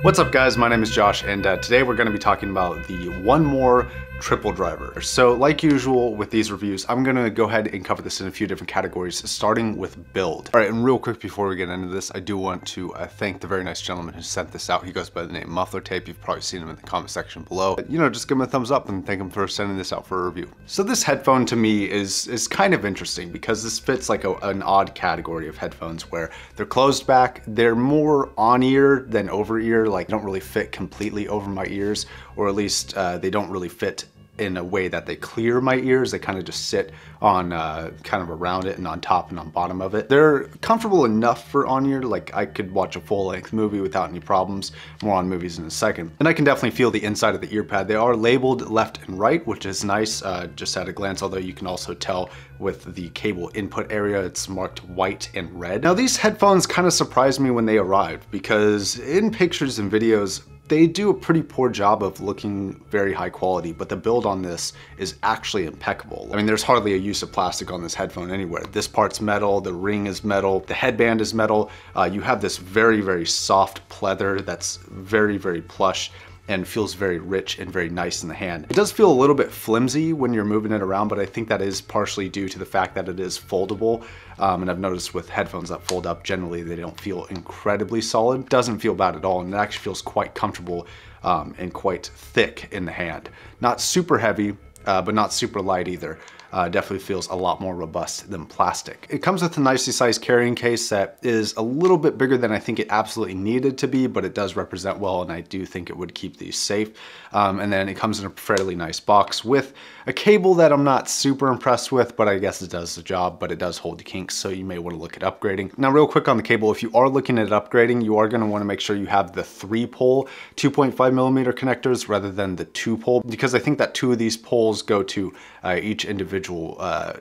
What's up guys, my name is Josh and today we're going to be talking about the One More triple driver. So like usual with these reviews, I'm going to go ahead and cover this in a few different categories, starting with build. All right, and real quick before we get into this, I do want to thank the very nice gentleman who sent this out. He goes by the name Muffler Tape. You've probably seen him in the comment section below. You know, just give him a thumbs up and thank him for sending this out for a review. So this headphone to me is kind of interesting because this fits like an odd category of headphones where they're closed back, they're more on ear than over ear, like don't really fit completely over my ears, or at least they don't really fit in a way that they clear my ears. They kind of just sit on kind of around it and on top and on bottom of it. They're comfortable enough for on ear, like I could watch a full length movie without any problems. More on movies in a second. And I can definitely feel the inside of the ear pad. They are labeled left and right, which is nice just at a glance, although you can also tell with the cable input area, it's marked white and red. Now these headphones kind of surprised me when they arrived because in pictures and videos, they do a pretty poor job of looking very high quality, but the build on this is actually impeccable. I mean, there's hardly a use of plastic on this headphone anywhere. This part's metal, the ring is metal, the headband is metal. You have this very, very soft pleather that's very, very plush and feels very rich and very nice in the hand. It does feel a little bit flimsy when you're moving it around, but I think that is partially due to the fact that it is foldable. And I've noticed with headphones that fold up, generally they don't feel incredibly solid. It doesn't feel bad at all, and it actually feels quite comfortable and quite thick in the hand. Not super heavy, but not super light either. Definitely feels a lot more robust than plastic. It comes with a nicely sized carrying case that is a little bit bigger than I think it absolutely needed to be, but it does represent well, and I do think it would keep these safe. And then it comes in a fairly nice box with a cable that I'm not super impressed with, but I guess it does the job, but it does hold the kinks, so you may want to look at upgrading. Now real quick on the cable, if you are looking at upgrading, you are going to want to make sure you have the 3-pole 2.5mm connectors rather than the 2-pole, because I think that 2 of these poles go to each individual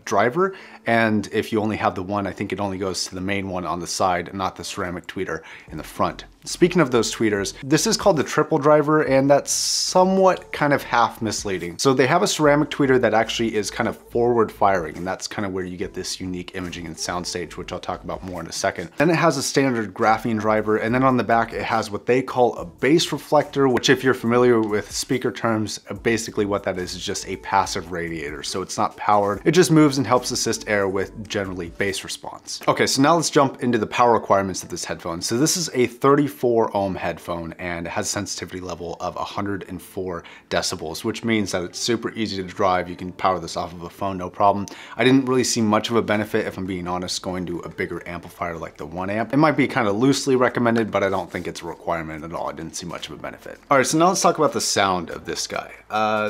driver, and if you only have the one, I think it only goes to the main one on the side, not the ceramic tweeter in the front. Speaking of those tweeters, this is called the triple driver, and that's somewhat kind of half misleading. So they have a ceramic tweeter that actually is kind of forward firing, and that's kind of where you get this unique imaging and soundstage, which I'll talk about more in a second. Then it has a standard graphene driver, and then on the back it has what they call a bass reflector, which if you're familiar with speaker terms, basically what that is just a passive radiator. So it's not powered, it just moves and helps assist air with generally bass response. Okay, so now let's jump into the power requirements of this headphone. So this is a 34 ohm headphone and it has a sensitivity level of 104 decibels, which means that it's super easy to drive. You can power this off of a phone, no problem. I didn't really see much of a benefit, if I'm being honest, going to a bigger amplifier like the 1 amp. It might be kind of loosely recommended, but I don't think it's a requirement at all. I didn't see much of a benefit. All right, so now let's talk about the sound of this guy.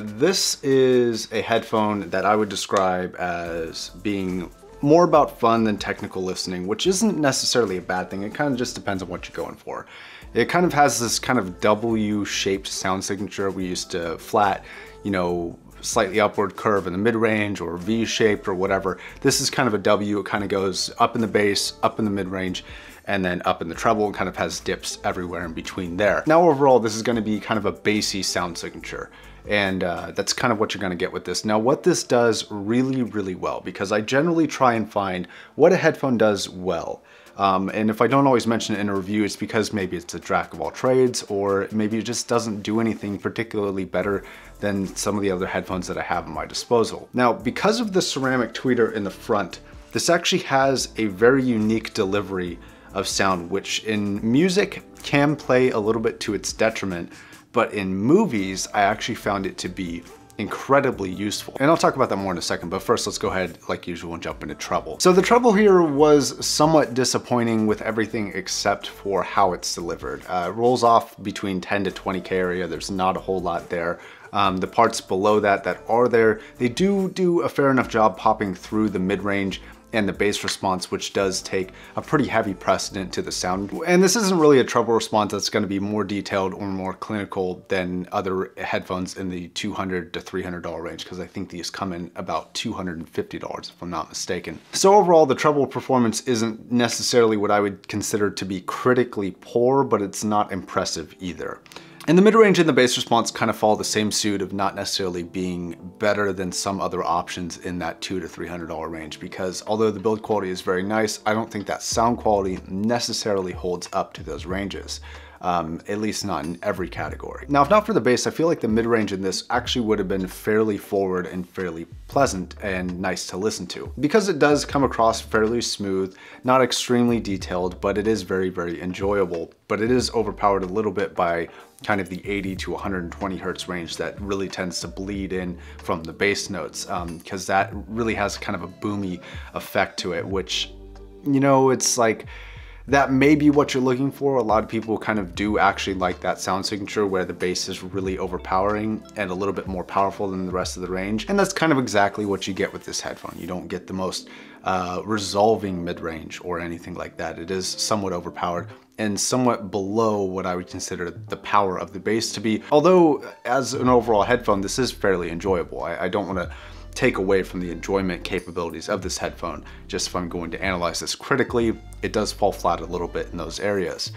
This is a headphone that I would describe as being more about fun than technical listening, which isn't necessarily a bad thing. It kind of just depends on what you're going for. It kind of has this kind of W-shaped sound signature. We used to flat, you know, slightly upward curve in the mid-range, or V-shaped or whatever. This is kind of a W. It kind of goes up in the bass, up in the mid-range, and then up in the treble, and kind of has dips everywhere in between there. Now overall, this is going to be kind of a bassy sound signature. And that's kind of what you're gonna get with this. Now what this does really, really well, because I generally try and find what a headphone does well. And if I don't always mention it in a review, it's because maybe it's a jack of all trades, or maybe it just doesn't do anything particularly better than some of the other headphones that I have at my disposal. Now, because of the ceramic tweeter in the front, this actually has a very unique delivery of sound, which in music can play a little bit to its detriment. But in movies, I actually found it to be incredibly useful. And I'll talk about that more in a second, but first let's go ahead, like usual, and jump into treble. So the treble here was somewhat disappointing with everything except for how it's delivered. It rolls off between 10 to 20K area. There's not a whole lot there. The parts below that are there, they do a fair enough job popping through the mid-range and the bass response, which does take a pretty heavy precedent to the sound. And this isn't really a treble response that's going to be more detailed or more clinical than other headphones in the $200 to $300 range, because I think these come in about $250 if I'm not mistaken. So overall, the treble performance isn't necessarily what I would consider to be critically poor, but it's not impressive either. And the mid-range and the bass response kind of follow the same suit of not necessarily being better than some other options in that $200 to $300 range, because although the build quality is very nice, I don't think that sound quality necessarily holds up to those ranges. at least not in every category. Now, if not for the bass, I feel like the mid-range in this actually would have been fairly forward and fairly pleasant and nice to listen to. Because it does come across fairly smooth, not extremely detailed, but it is very, very enjoyable. But it is overpowered a little bit by kind of the 80 to 120 hertz range that really tends to bleed in from the bass notes, because that really has kind of a boomy effect to it, which, you know, it's like, that may be what you're looking for. A lot of people kind of do actually like that sound signature where the bass is really overpowering and a little bit more powerful than the rest of the range. And that's kind of exactly what you get with this headphone. You don't get the most resolving mid-range or anything like that. It is somewhat overpowered and somewhat below what I would consider the power of the bass to be. Although as an overall headphone, this is fairly enjoyable. I don't want to take away from the enjoyment capabilities of this headphone. Just if I'm going to analyze this critically, it does fall flat a little bit in those areas.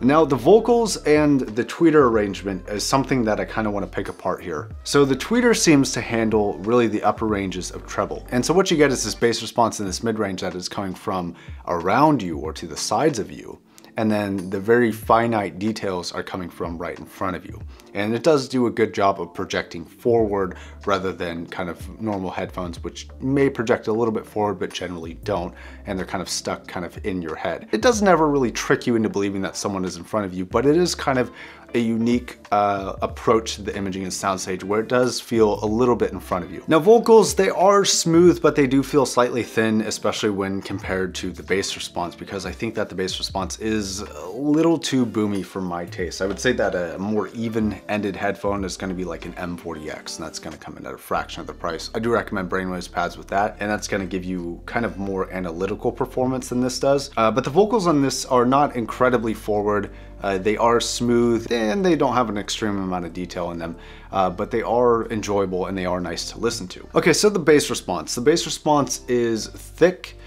Now, the vocals and the tweeter arrangement is something that I kind of want to pick apart here. So the tweeter seems to handle really the upper ranges of treble. And so what you get is this bass response in this mid-range that is coming from around you or to the sides of you. And then the very finite details are coming from right in front of you. And it does do a good job of projecting forward rather than kind of normal headphones, which may project a little bit forward, but generally don't. And they're kind of stuck kind of in your head. It does never really trick you into believing that someone is in front of you, but it is kind of a unique approach to the imaging and soundstage where it does feel a little bit in front of you. Now, vocals, they are smooth, but they do feel slightly thin, especially when compared to the bass response, because I think that the bass response is a little too boomy for my taste. I would say that a more even-ended headphone is going to be like an M40X, and that's going to come in at a fraction of the price. I do recommend brainwaves pads with that, and that's going to give you kind of more analytical performance than this does. But the vocals on this are not incredibly forward. They are smooth and they don't have an extreme amount of detail in them, but they are enjoyable and they are nice to listen to. Okay, so the bass response. The bass response is thick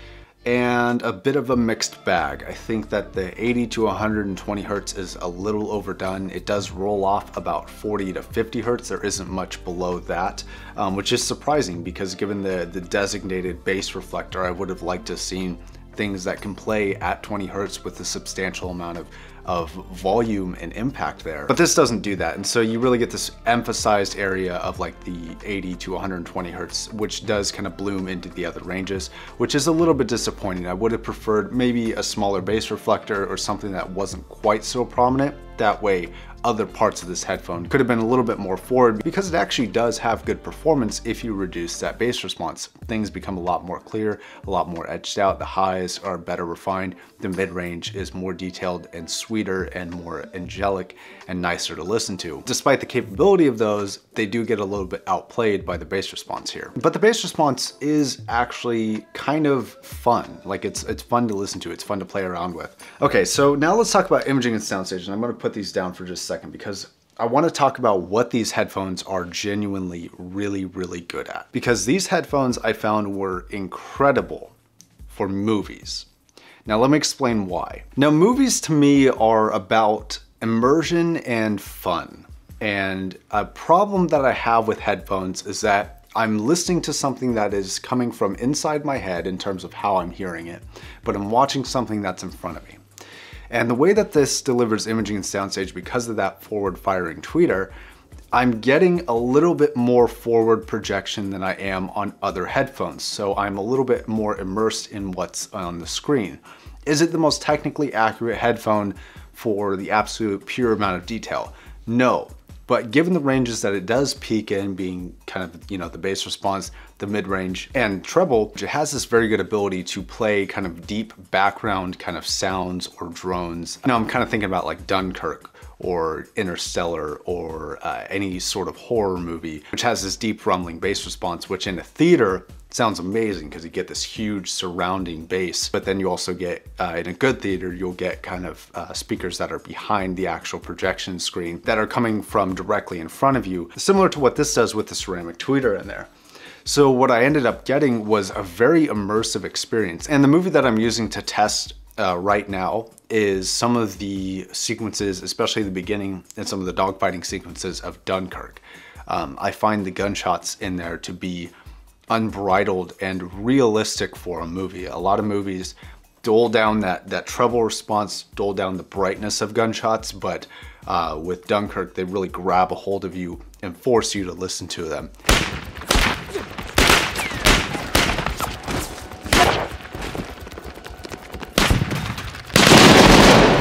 and a bit of a mixed bag. I think that the 80 to 120 hertz is a little overdone. It does roll off about 40 to 50 hertz. There isn't much below that, which is surprising because given the designated bass reflector, I would have liked to have seen things that can play at 20 hertz with a substantial amount of volume and impact there. But this doesn't do that. And so you really get this emphasized area of like the 80 to 120 hertz, which does kind of bloom into the other ranges, which is a little bit disappointing. I would have preferred maybe a smaller bass reflector or something that wasn't quite so prominent. That way, other parts of this headphone could have been a little bit more forward because it actually does have good performance if you reduce that bass response. Things become a lot more clear, a lot more edged out. The highs are better refined. The mid-range is more detailed and sweeter and more angelic and nicer to listen to. Despite the capability of those, they do get a little bit outplayed by the bass response here. But the bass response is actually kind of fun. Like it's fun to listen to. It's fun to play around with. Okay, so now let's talk about imaging and soundstage. And I'm going to put these down for just a second because I want to talk about what these headphones are genuinely really, really good at. Because these headphones I found were incredible for movies. Now let me explain why. Now movies to me are about immersion and fun. And a problem that I have with headphones is that I'm listening to something that is coming from inside my head in terms of how I'm hearing it, but I'm watching something that's in front of me. And the way that this delivers imaging and soundstage, because of that forward-firing tweeter, I'm getting a little bit more forward projection than I am on other headphones. So I'm a little bit more immersed in what's on the screen. Is it the most technically accurate headphone for the absolute pure amount of detail? No. But given the ranges that it does peak in, being kind of, you know, the bass response, the mid-range, and treble, it has this very good ability to play kind of deep background kind of sounds or drones. Now I'm kind of thinking about like Dunkirk or Interstellar or any sort of horror movie, which has this deep rumbling bass response, which in a theater sounds amazing because you get this huge surrounding bass, but then you also get, in a good theater, you'll get kind of speakers that are behind the actual projection screen that are coming from directly in front of you, similar to what this does with the ceramic tweeter in there. So what I ended up getting was a very immersive experience. And the movie that I'm using to test right now is some of the sequences, especially the beginning and some of the dogfighting sequences of Dunkirk. I find the gunshots in there to be unbridled and realistic for a movie. A lot of movies dull down that treble response, dull down the brightness of gunshots, but with Dunkirk, they really grab a hold of you and force you to listen to them.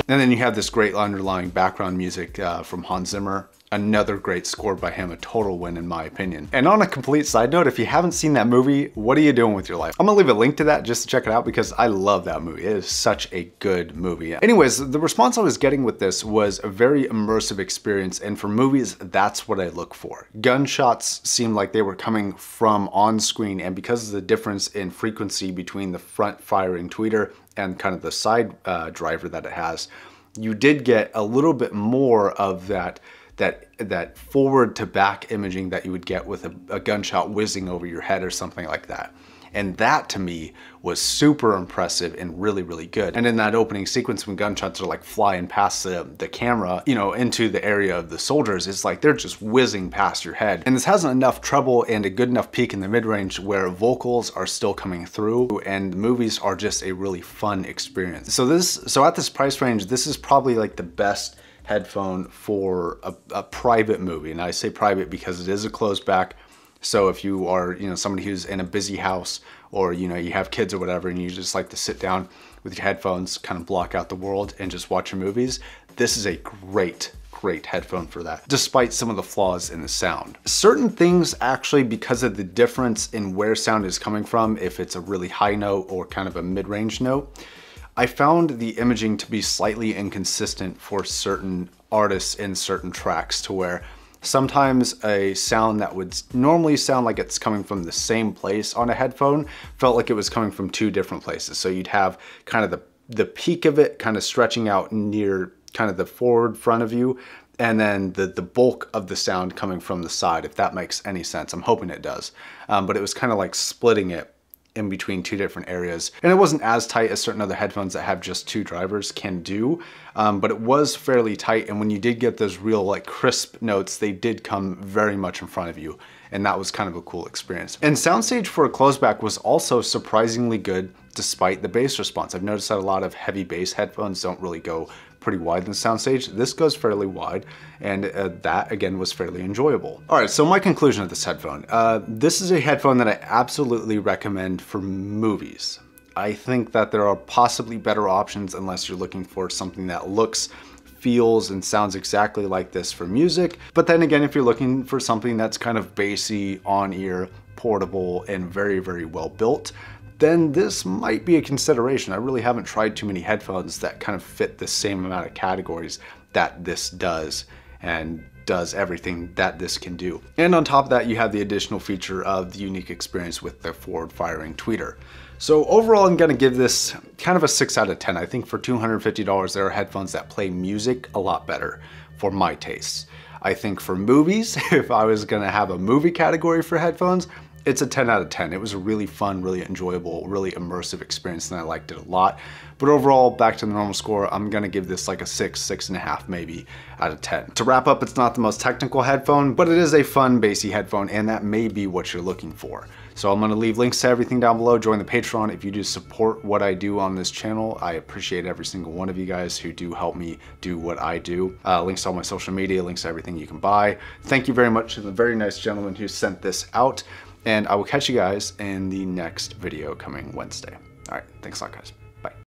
And then you have this great underlying background music from Hans Zimmer. Another great score by him, a total win in my opinion. And on a complete side note, if you haven't seen that movie, what are you doing with your life? I'm gonna leave a link to that just to check it out because I love that movie. It is such a good movie. Anyways, the response I was getting with this was a very immersive experience, and for movies, that's what I look for. Gunshots seemed like they were coming from on screen, and because of the difference in frequency between the front firing tweeter and kind of the side driver that it has, you did get a little bit more of that forward to back imaging that you would get with a gunshot whizzing over your head or something like that. And that to me was super impressive and really, really good. And in that opening sequence when gunshots are like flying past the camera, you know, into the area of the soldiers, it's like they're just whizzing past your head. And this has enough treble and a good enough peak in the mid-range where vocals are still coming through and the movies are just a really fun experience. So at this price range, this is probably like the best headphone for a private movie. And I say private because it is a closed back. So if you are, you know, somebody who's in a busy house, or, you know, you have kids or whatever, and you just like to sit down with your headphones, kind of block out the world and just watch your movies, this is a great headphone for that, despite some of the flaws in the sound. Certain things actually, because of the difference in where sound is coming from, if it's a really high note or kind of a mid-range note, I found the imaging to be slightly inconsistent for certain artists in certain tracks, to where sometimes a sound that would normally sound like it's coming from the same place on a headphone felt like it was coming from two different places. So you'd have kind of the peak of it kind of stretching out near kind of the forward front of you, and then the bulk of the sound coming from the side, if that makes any sense. I'm hoping it does. But it was kind of like splitting it in between two different areas. And it wasn't as tight as certain other headphones that have just two drivers can do, but it was fairly tight. And when you did get those real like crisp notes, they did come very much in front of you. And that was kind of a cool experience. And soundstage for a closeback was also surprisingly good despite the bass response. I've noticed that a lot of heavy bass headphones don't really go pretty wide in the soundstage. This goes fairly wide, and that again was fairly enjoyable. All right, so my conclusion of this headphone. This is a headphone that I absolutely recommend for movies. I think that there are possibly better options unless you're looking for something that looks, feels, and sounds exactly like this for music. But then again, if you're looking for something that's kind of bassy, on-ear, portable, and very, very well built, then this might be a consideration. I really haven't tried too many headphones that kind of fit the same amount of categories that this does, and does everything that this can do. And on top of that, you have the additional feature of the unique experience with the forward firing tweeter. So overall, I'm gonna give this kind of a 6 out of 10. I think for $250, there are headphones that play music a lot better for my tastes. I think for movies, if I was gonna have a movie category for headphones, it's a 10 out of 10. It was a really fun, really enjoyable, really immersive experience, and I liked it a lot. But overall, back to the normal score, I'm gonna give this like a 6, 6.5 maybe out of 10. To wrap up, it's not the most technical headphone, but it is a fun, bassy headphone, and that may be what you're looking for. So I'm gonna leave links to everything down below. Join the Patreon if you do support what I do on this channel. I appreciate every single one of you guys who do help me do what I do. Links to all my social media, links to everything you can buy. Thank you very much to the very nice gentleman who sent this out. And I will catch you guys in the next video coming Wednesday. All right, thanks a lot, guys.